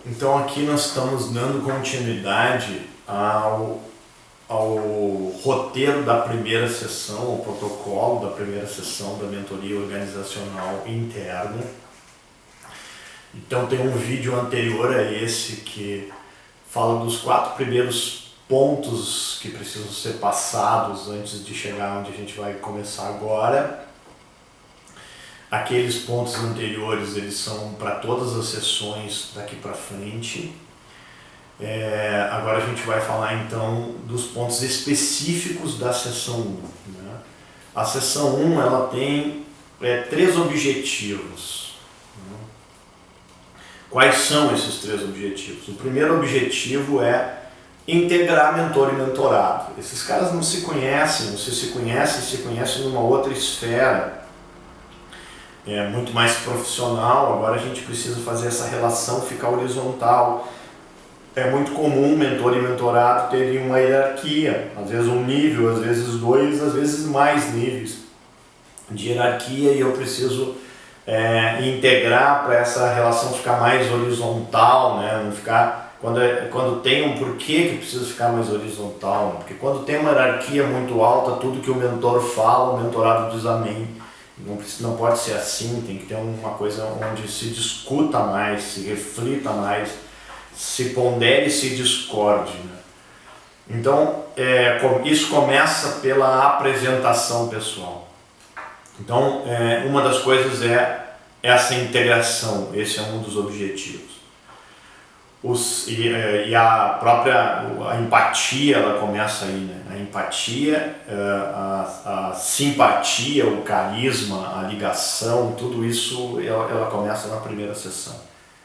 Então aqui nós estamos dando continuidade ao roteiro da primeira sessão, ao protocolo da primeira sessão da mentoria organizacional interna. Então tem um vídeo anterior a esse que fala dos 4 primeiros pontos que precisam ser passados antes de chegar onde a gente vai começar agora. Aqueles pontos anteriores, eles são para todas as sessões daqui para frente. Agora a gente vai falar então dos pontos específicos da sessão 1. Né? A sessão 1 ela tem 3 objetivos. Né? Quais são esses 3 objetivos? O primeiro objetivo é integrar mentor e mentorado. Esses caras não se conhecem, você se conhece numa outra esfera. Muito mais profissional. Agora a gente precisa fazer essa relação ficar horizontal. É muito comum mentor e mentorado terem uma hierarquia, às vezes um nível, às vezes 2, às vezes mais níveis de hierarquia, e eu preciso integrar para essa relação ficar mais horizontal, né? Não ficar, quando tem um porquê que precisa ficar mais horizontal, né? Porque quando tem uma hierarquia muito alta, tudo que o mentor fala, o mentorado diz amém. Não pode ser assim, tem que ter uma coisa onde se discuta mais, se reflita mais, se pondere e se discorde. Né? Então, isso começa pela apresentação pessoal. Então, uma das coisas é essa integração, esse é um dos objetivos. E a própria empatia, ela começa aí, né? A empatia, a simpatia, o carisma, a ligação, tudo isso ela começa na primeira sessão.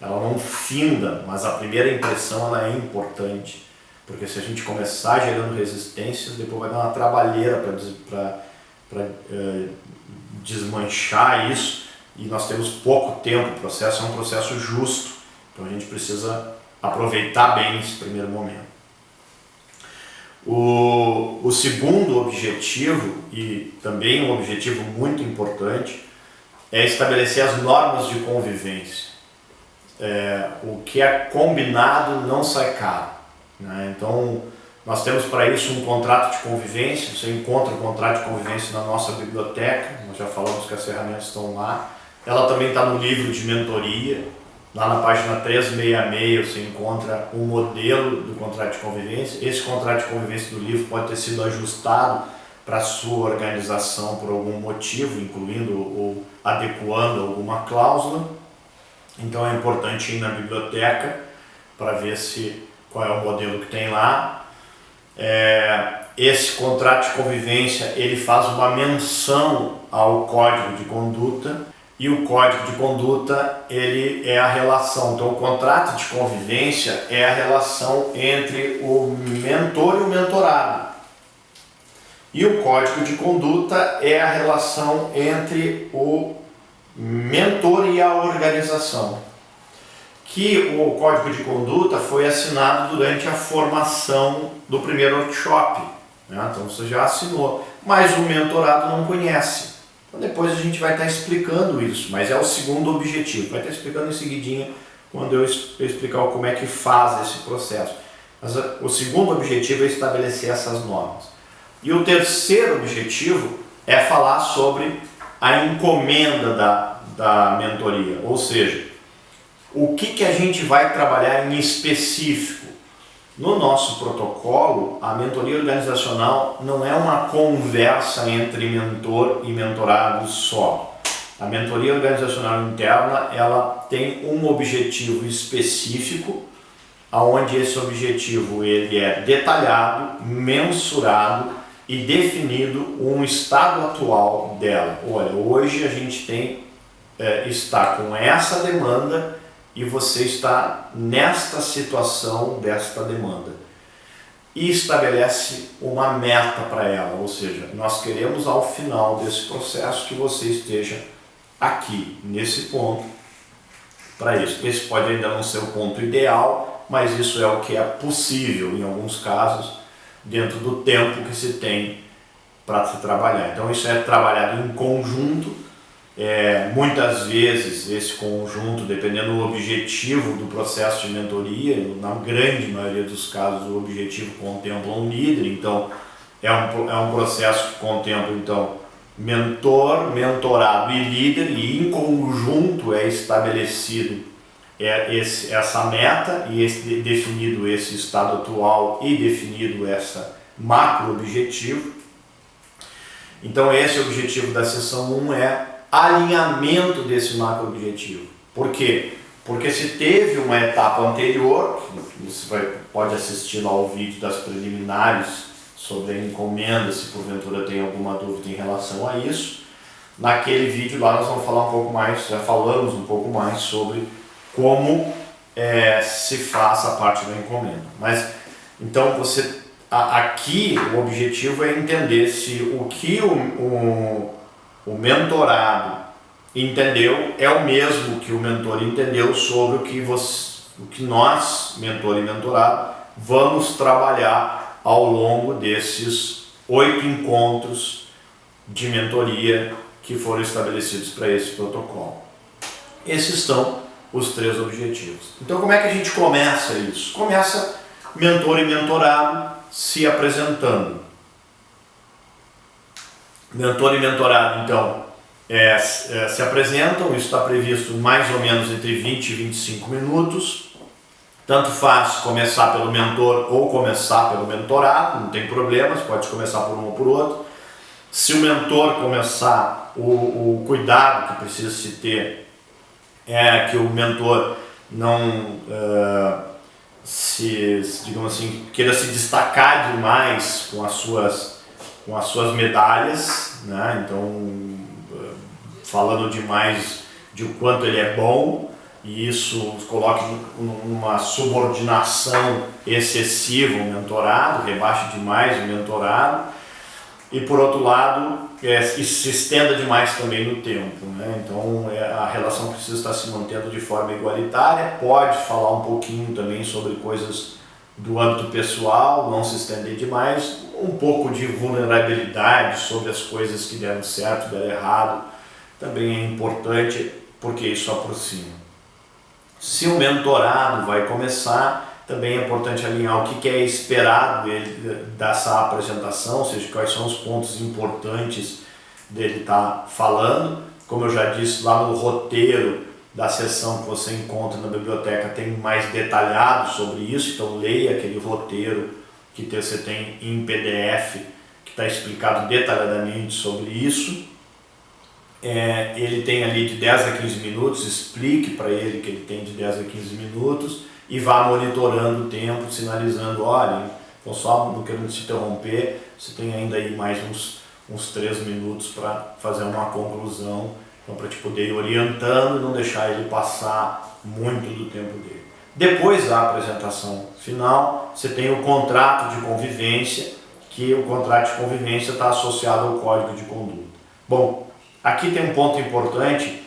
Ela não finda, mas a primeira impressão ela é importante, porque se a gente começar gerando resistências, depois vai dar uma trabalheira para desmanchar isso, e nós temos pouco tempo. O processo é um processo justo, então a gente precisa aproveitar bem esse primeiro momento. O segundo objetivo, e também um objetivo muito importante, é estabelecer as normas de convivência. O que é combinado não sai caro. Né? Então, nós temos para isso um contrato de convivência. Você encontra o contrato de convivência na nossa biblioteca, nós já falamos que as ferramentas estão lá. Ela também está no livro de mentoria. Lá na página 366 você encontra o modelo do contrato de convivência. Esse contrato de convivência do livro pode ter sido ajustado para a sua organização por algum motivo, incluindo ou adequando alguma cláusula. Então é importante ir na biblioteca para ver qual é o modelo que tem lá. Esse contrato de convivência ele faz uma menção ao código de conduta. E o código de conduta, ele é a relação. Então, o contrato de convivência é a relação entre o mentor e o mentorado. E o código de conduta é a relação entre o mentor e a organização. Que o código de conduta foi assinado durante a formação do primeiro workshop. Né? Então, você já assinou. Mas o mentorado não conhece. Então depois a gente vai estar explicando isso, mas é o segundo objetivo. Vai estar explicando em seguidinha quando eu explicar como é que faz esse processo. Mas o segundo objetivo é estabelecer essas normas. E o terceiro objetivo é falar sobre a encomenda da mentoria, ou seja, o que a gente vai trabalhar em específico. No nosso protocolo, a mentoria organizacional não é uma conversa entre mentor e mentorado só. A mentoria organizacional interna, ela tem um objetivo específico, onde esse objetivo ele é detalhado, mensurado e definido um estado atual dela. Olha, hoje a gente está com essa demanda e você está nesta situação desta demanda. E estabelece uma meta para ela, ou seja, nós queremos ao final desse processo que você esteja aqui, nesse ponto, para isso. Esse pode ainda não ser o ponto ideal, mas isso é o que é possível, em alguns casos, dentro do tempo que se tem para se trabalhar. Então isso é trabalhado em conjunto Muitas vezes esse conjunto, dependendo do objetivo do processo de mentoria, na grande maioria dos casos o objetivo contempla um líder, então é um processo que contempla então mentor, mentorado e líder, e em conjunto é estabelecido essa meta e definido esse estado atual e definido essa macro objetivo. Então esse objetivo da sessão 1 é alinhamento desse macro objetivo. Por quê? Porque se teve uma etapa anterior, você pode assistir lá o vídeo das preliminares sobre a encomenda, se porventura tem alguma dúvida em relação a isso. Naquele vídeo lá nós vamos falar um pouco mais, já falamos um pouco mais sobre como se faz a parte da encomenda. Mas então aqui o objetivo é entender se o que o mentorado entendeu é o mesmo que o mentor entendeu sobre o que nós, mentor e mentorado, vamos trabalhar ao longo desses 8 encontros de mentoria que foram estabelecidos para esse protocolo. Esses são os 3 objetivos. Então como é que a gente começa isso? Começa mentor e mentorado se apresentando. Mentor e mentorado, então, se apresentam, isso está previsto mais ou menos entre 20 e 25 minutos. Tanto faz começar pelo mentor ou começar pelo mentorado, não tem problemas, pode começar por um ou por outro. Se o mentor começar, o cuidado que precisa se ter é que o mentor não digamos assim, queira se destacar demais com as suas medalhas, né? Então, falando demais de o quanto ele é bom, e isso coloca uma subordinação excessiva o mentorado, rebaixa demais o mentorado, e por outro lado, isso se estenda demais também no tempo, né? Então a relação precisa estar se mantendo de forma igualitária, pode falar um pouquinho também sobre coisas do âmbito pessoal, não se estender demais, um pouco de vulnerabilidade sobre as coisas que deram certo, deram errado, também é importante porque isso aproxima. Se o mentorado vai começar, também é importante alinhar o que é esperado dessa apresentação, ou seja, quais são os pontos importantes dele estar falando. Como eu já disse, lá no roteiro da sessão que você encontra na biblioteca tem mais detalhado sobre isso, então leia aquele roteiro que você tem em PDF, que está explicado detalhadamente sobre isso. Ele tem ali de 10 a 15 minutos, explique para ele que ele tem de 10 a 15 minutos e vá monitorando o tempo, sinalizando, olha, então só não querendo te interromper, você tem ainda aí mais uns 3 minutos para fazer uma conclusão, então para te poder ir orientando e não deixar ele passar muito do tempo dele. Depois da apresentação final, você tem o contrato de convivência, que o contrato de convivência está associado ao código de conduta. Bom, aqui tem um ponto importante,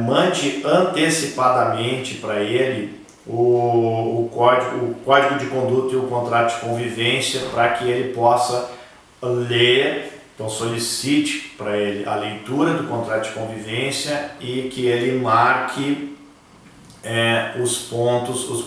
mande antecipadamente para ele o código de conduta e o contrato de convivência para que ele possa ler, então solicite para ele a leitura do contrato de convivência e que ele marque os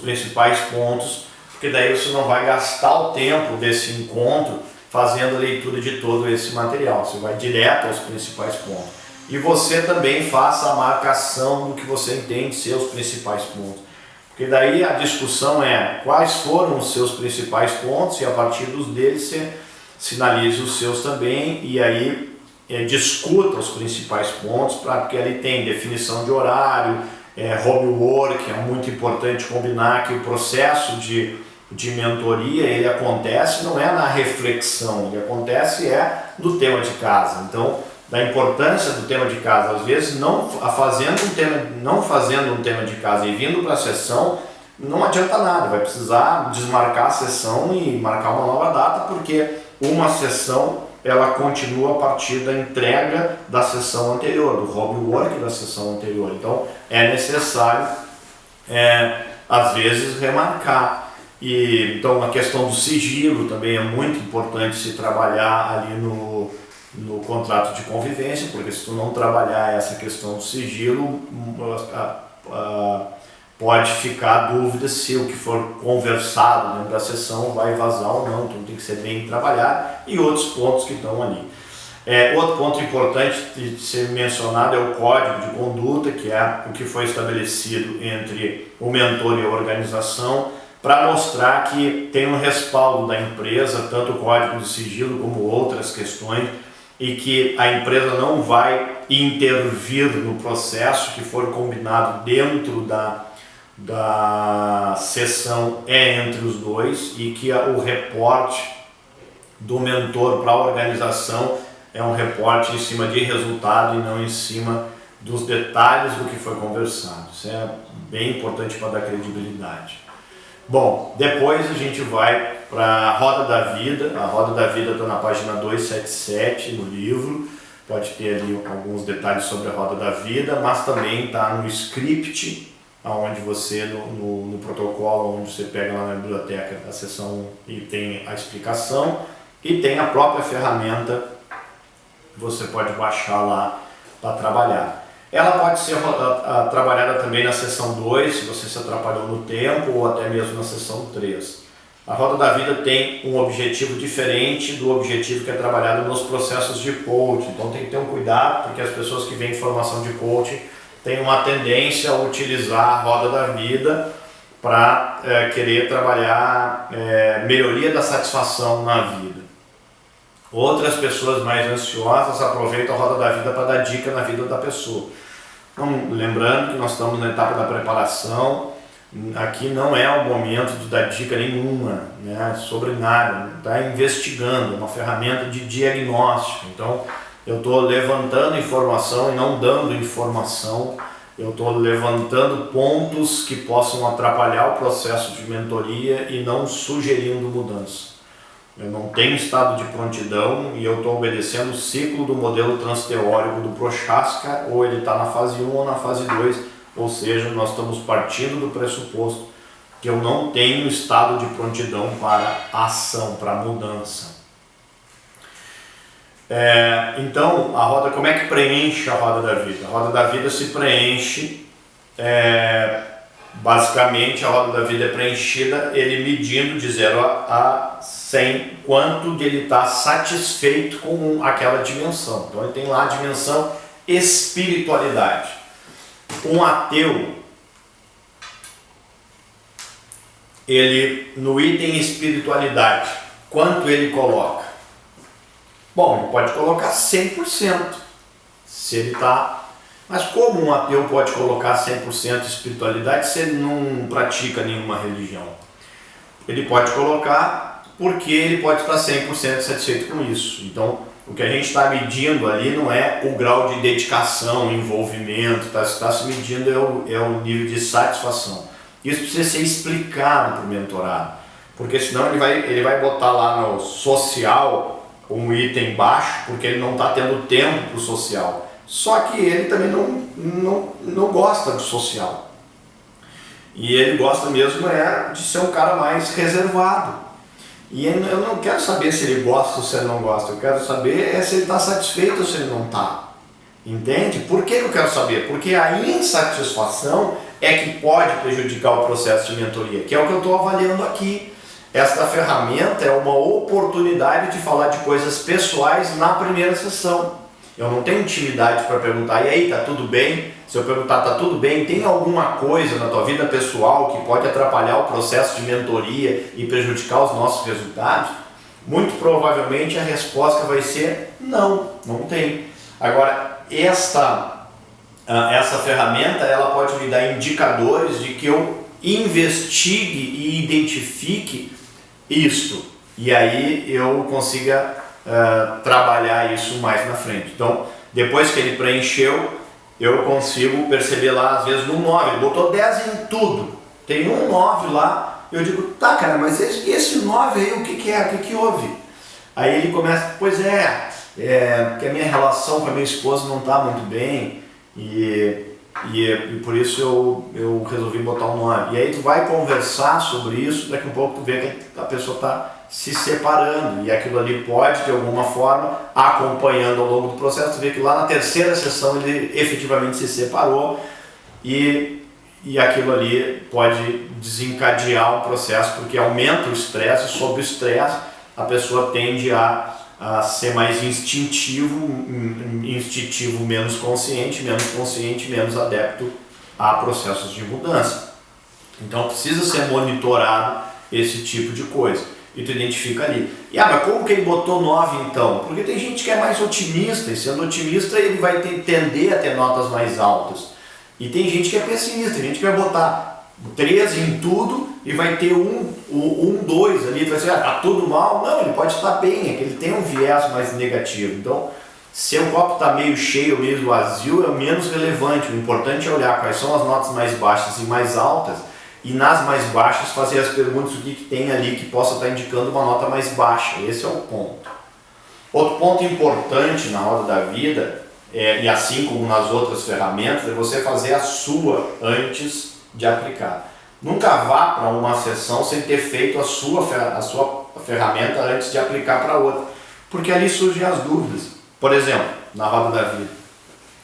principais pontos, porque daí você não vai gastar o tempo desse encontro fazendo a leitura de todo esse material, você vai direto aos principais pontos. E você também faça a marcação do que você entende ser os principais pontos, porque daí a discussão é quais foram os seus principais pontos e a partir deles você sinalize os seus também e aí discuta os principais pontos, porque ali tem definição de horário, homework, é muito importante combinar que o processo de mentoria, ele acontece não é na reflexão, ele acontece do tema de casa. Então, da importância do tema de casa, às vezes não fazendo um tema de casa e vindo para a sessão, não adianta nada, vai precisar desmarcar a sessão e marcar uma nova data, porque uma sessão ela continua a partir da entrega da sessão anterior, do homework da sessão anterior. Então, é necessário, às vezes, remarcar. Então a questão do sigilo também é muito importante se trabalhar ali no contrato de convivência, porque se tu não trabalhar essa questão do sigilo, pode ficar dúvida se o que for conversado dentro da sessão vai vazar ou não, então tem que ser bem trabalhado, e outros pontos que estão ali. Outro ponto importante de ser mencionado é o código de conduta, que é o que foi estabelecido entre o mentor e a organização, para mostrar que tem um respaldo da empresa, tanto o código de sigilo como outras questões, e que a empresa não vai intervir no processo que for combinado dentro da sessão entre os dois, e que o reporte do mentor para a organização é um reporte em cima de resultado e não em cima dos detalhes do que foi conversado. Isso é bem importante para dar credibilidade. Bom, depois a gente vai para a Roda da Vida. A Roda da Vida está na página 277 do livro. Pode ter ali alguns detalhes sobre a Roda da Vida, mas também está no script, onde você, no protocolo, onde você pega lá na biblioteca a sessão e tem a explicação, e tem a própria ferramenta que você pode baixar lá para trabalhar. Ela pode ser trabalhada também na sessão 2, se você se atrapalhou no tempo, ou até mesmo na sessão 3. A Roda da Vida tem um objetivo diferente do objetivo que é trabalhado nos processos de coaching. Então tem que ter um cuidado, porque as pessoas que vêm em formação de coaching têm uma tendência a utilizar a Roda da Vida para querer trabalhar melhoria da satisfação na vida. Outras pessoas mais ansiosas aproveitam a Roda da Vida para dar dica na vida da pessoa. Então, lembrando que nós estamos na etapa da preparação, aqui não é o momento de dar dica nenhuma, né, sobre nada, está investigando, é uma ferramenta de diagnóstico. Então, eu estou levantando informação e não dando informação, eu estou levantando pontos que possam atrapalhar o processo de mentoria e não sugerindo mudança. Eu não tenho estado de prontidão e eu estou obedecendo o ciclo do modelo transteórico do Prochaska, ou ele está na fase 1 ou na fase 2, ou seja, nós estamos partindo do pressuposto que eu não tenho estado de prontidão para ação, para mudança. Então, a roda, como é que preenche a Roda da Vida? A Roda da Vida se preenche, basicamente a Roda da Vida é preenchida ele medindo de 0 a 100 quanto ele está satisfeito com aquela dimensão. Então ele tem lá a dimensão espiritualidade. Um ateu, ele no item espiritualidade, quanto ele coloca? Bom, ele pode colocar 100%, se ele está... Mas como um ateu pode colocar 100% espiritualidade se ele não pratica nenhuma religião? Ele pode colocar porque ele pode estar 100% satisfeito com isso. Então, o que a gente está medindo ali não é o grau de dedicação, envolvimento, está se medindo é o nível de satisfação. Isso precisa ser explicado para o mentorado, porque senão ele vai botar lá no social um item baixo, porque ele não está tendo tempo para o social. Só que ele também não gosta do social. E ele gosta mesmo de ser um cara mais reservado. E eu não quero saber se ele gosta ou se ele não gosta. Eu quero saber se ele está satisfeito ou se ele não está. Entende? Por que eu quero saber? Porque a insatisfação é que pode prejudicar o processo de mentoria, que é o que eu estou avaliando aqui. Esta ferramenta é uma oportunidade de falar de coisas pessoais na primeira sessão. Eu não tenho intimidade para perguntar, e aí, tá tudo bem? Se eu perguntar, tá tudo bem, tem alguma coisa na tua vida pessoal que pode atrapalhar o processo de mentoria e prejudicar os nossos resultados? Muito provavelmente a resposta vai ser não, não tem. Agora, essa ferramenta, ela pode me dar indicadores de que eu investigue e identifique isto, e aí eu consiga trabalhar isso mais na frente. Então, depois que ele preencheu, eu consigo perceber lá, às vezes no 9, ele botou 10 em tudo, tem um 9 lá, eu digo, tá cara, mas esse 9 aí, o que é? O que houve? Aí ele começa, pois porque a minha relação com a minha esposa não está muito bem, e por isso eu resolvi botar um 9. E aí tu vai conversar sobre isso, daqui a pouco tu vê que a pessoa está se separando, e aquilo ali pode, de alguma forma, acompanhando ao longo do processo, ver que lá na terceira sessão ele efetivamente se separou e aquilo ali pode desencadear o processo, porque aumenta o estresse, e sob o estresse a pessoa tende a ser mais instintivo menos consciente, menos adepto a processos de mudança. Então precisa ser monitorado esse tipo de coisa. E tu identifica ali. Mas como que ele botou 9 então? Porque tem gente que é mais otimista, e sendo otimista ele vai tender a ter notas mais altas. E tem gente que é pessimista, tem gente que vai botar 13 em tudo e vai ter 2 ali, vai dizer, tá tudo mal. Não, ele pode estar bem, é que ele tem um viés mais negativo. Então, se o copo está meio cheio, meio vazio, é menos relevante. O importante é olhar quais são as notas mais baixas e mais altas, e nas mais baixas fazer as perguntas, o que tem ali que possa estar indicando uma nota mais baixa. Esse é o ponto. Outro ponto importante na roda da vida, e assim como nas outras ferramentas, é você fazer a sua antes de aplicar. Nunca vá para uma sessão sem ter feito a sua ferramenta antes de aplicar para outra, porque ali surgem as dúvidas. Por exemplo, na roda da vida,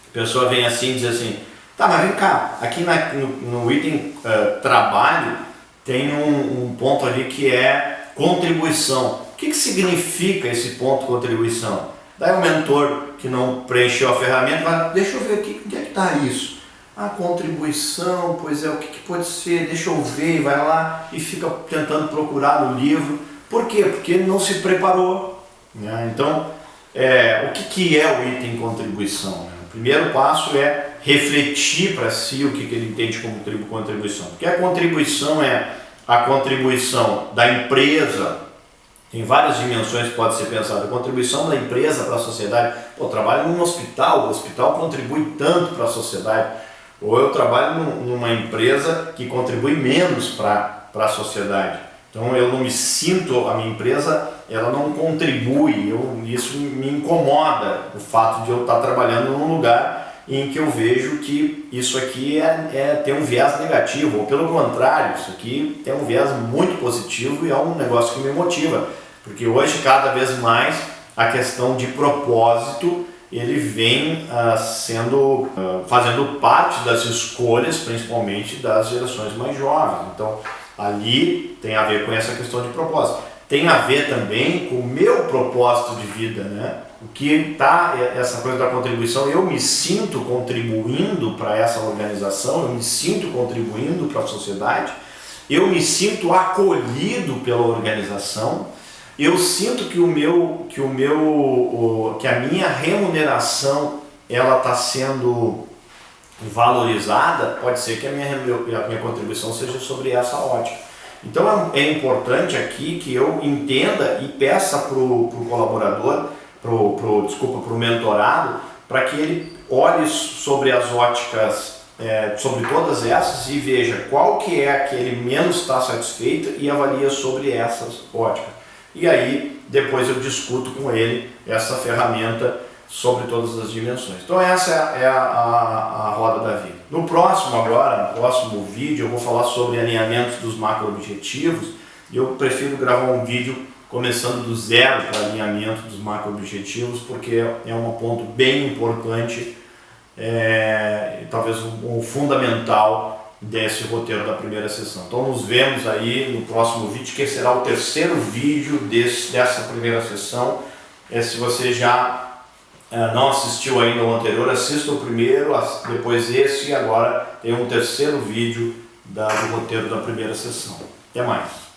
a pessoa vem assim e diz assim, tá, mas vem cá, aqui no item trabalho tem um ponto ali que é contribuição. O que significa esse ponto contribuição? Daí o mentor que não preencheu a ferramenta vai, deixa eu ver aqui, onde é que está isso? A contribuição, pois é, o que pode ser? Deixa eu ver, e vai lá e fica tentando procurar no livro. Por quê? Porque ele não se preparou. Né? Então, o que é o item contribuição? Né? O primeiro passo é refletir para si o que ele entende como contribuição. Porque a contribuição é a contribuição da empresa, tem várias dimensões que pode ser pensada. A contribuição da empresa para a sociedade. Eu trabalho num hospital, o hospital contribui tanto para a sociedade. Ou eu trabalho numa empresa que contribui menos para a sociedade. Então eu não me sinto, a minha empresa ela não contribui, isso me incomoda, o fato de eu estar trabalhando num lugar em que eu vejo que isso aqui tem um viés negativo, ou pelo contrário, isso aqui tem um viés muito positivo e é um negócio que me motiva, porque hoje cada vez mais a questão de propósito ele vem fazendo parte das escolhas, principalmente das gerações mais jovens. Então ali tem a ver com essa questão de propósito. Tem a ver também com o meu propósito de vida, né? O que está, essa coisa da contribuição, eu me sinto contribuindo para essa organização, eu me sinto contribuindo para a sociedade, eu me sinto acolhido pela organização, eu sinto que a minha remuneração ela está sendo valorizada. Pode ser que a minha contribuição seja sobre essa ótica. Então é importante aqui que eu entenda e peça para o colaborador, para o mentorado, para que ele olhe sobre as óticas, sobre todas essas e veja qual que é a que ele menos está satisfeito e avalia sobre essas óticas. E aí depois eu discuto com ele essa ferramenta sobre todas as dimensões. Então essa é a roda da vida. No próximo vídeo eu vou falar sobre alinhamentos dos macro-objetivos, e eu prefiro gravar um vídeo começando do zero para alinhamento dos macro-objetivos, porque é um ponto bem importante, talvez o fundamental desse roteiro da primeira sessão. Então nos vemos aí no próximo vídeo, que será o terceiro vídeo dessa primeira sessão. Se você já não assistiu ainda o anterior, assista o primeiro, depois esse, e agora tem um terceiro vídeo do roteiro da primeira sessão. Até mais!